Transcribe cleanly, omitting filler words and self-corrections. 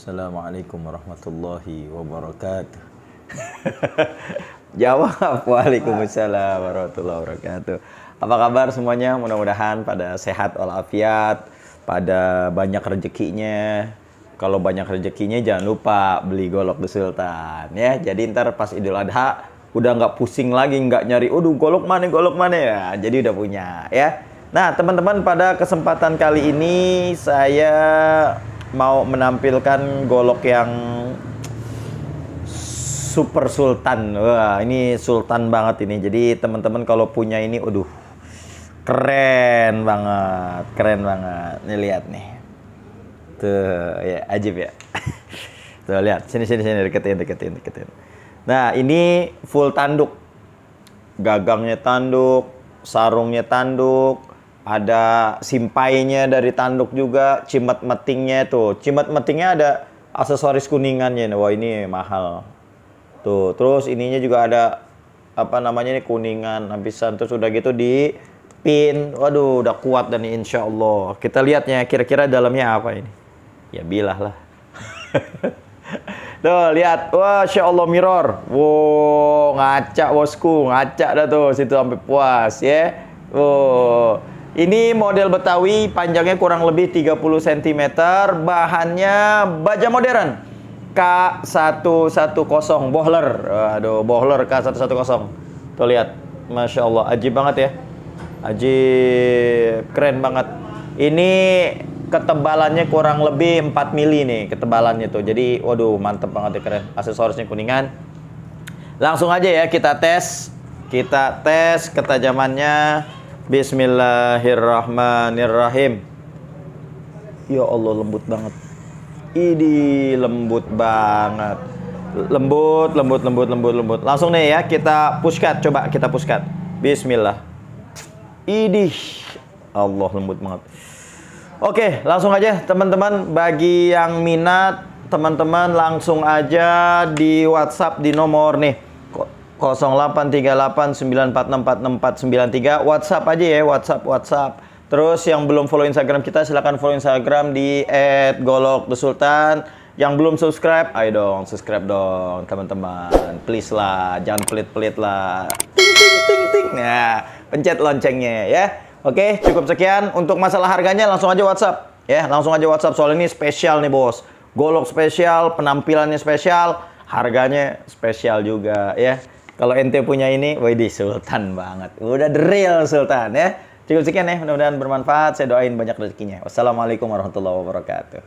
Assalamualaikum warahmatullahi wabarakatuh. Jawab, waalaikumsalam warahmatullahi wabarakatuh. Apa kabar semuanya? Mudah-mudahan pada sehat walafiat, pada banyak rezekinya. Kalau banyak rezekinya jangan lupa beli golok The Sultan ya. Jadi ntar pas Idul Adha udah nggak pusing lagi, nggak nyari, golok mana ya. Jadi udah punya ya. Nah teman-teman, pada kesempatan kali ini saya mau menampilkan golok yang super sultan. Wah, ini sultan banget ini. Jadi teman-teman kalau punya ini, keren banget, keren banget. Nih lihat nih. Tuh, ya ajib ya. Tuh lihat, sini deketin. Nah, ini full tanduk. Gagangnya tanduk, sarungnya tanduk. Ada simpainya dari tanduk juga, cimet metingnya tuh. Cimet metingnya ada aksesoris kuningannya. Wah, ini mahal. Tuh, terus ininya juga ada apa namanya ini kuningan habisan, terus udah gitu di pin. Waduh, udah kuat dan insya Allah. Kita lihatnya kira-kira dalamnya apa ini. Ya bilah lah. Tuh, lihat. Wah, Masya Allah mirror. Wow, ngaca bosku, ngaca dah tuh situ sampai puas ya. Wow. Ini model Betawi, panjangnya kurang lebih 30 cm, bahannya baja modern K110 Bohler. Aduh, Bohler K110. Tuh lihat, Masya Allah, ajib banget ya. Ajib, keren banget. Ini ketebalannya kurang lebih 4 mili nih ketebalannya tuh. Jadi, waduh, mantep banget ya, keren. Aksesorisnya kuningan. Langsung aja ya kita tes. Kita tes ketajamannya. Bismillahirrahmanirrahim. Ya Allah, lembut banget. Ini lembut banget. Lembut. Langsung nih ya, kita pushcut. Coba kita pushcut. Bismillah. Idih. Allah, lembut banget. Oke, langsung aja teman-teman. Bagi yang minat, teman-teman langsung aja di WhatsApp di nomor nih 083894646493. WhatsApp aja ya, WhatsApp. Terus yang belum follow Instagram kita, silahkan follow Instagram di @golokthesultan. Yang belum subscribe, ayo dong subscribe dong teman-teman. Please lah, jangan pelit-pelit lah. Ting. Nah, pencet loncengnya ya. Oke, cukup sekian. Untuk masalah harganya langsung aja WhatsApp ya, langsung aja WhatsApp. Soal ini spesial nih bos. Golok spesial, penampilannya spesial, harganya spesial juga ya. Kalau ente punya ini, widih, sultan banget. Udah the real sultan ya. Cukup sekian ya, mudah-mudahan bermanfaat. Saya doain banyak rezekinya. Wassalamualaikum warahmatullahi wabarakatuh.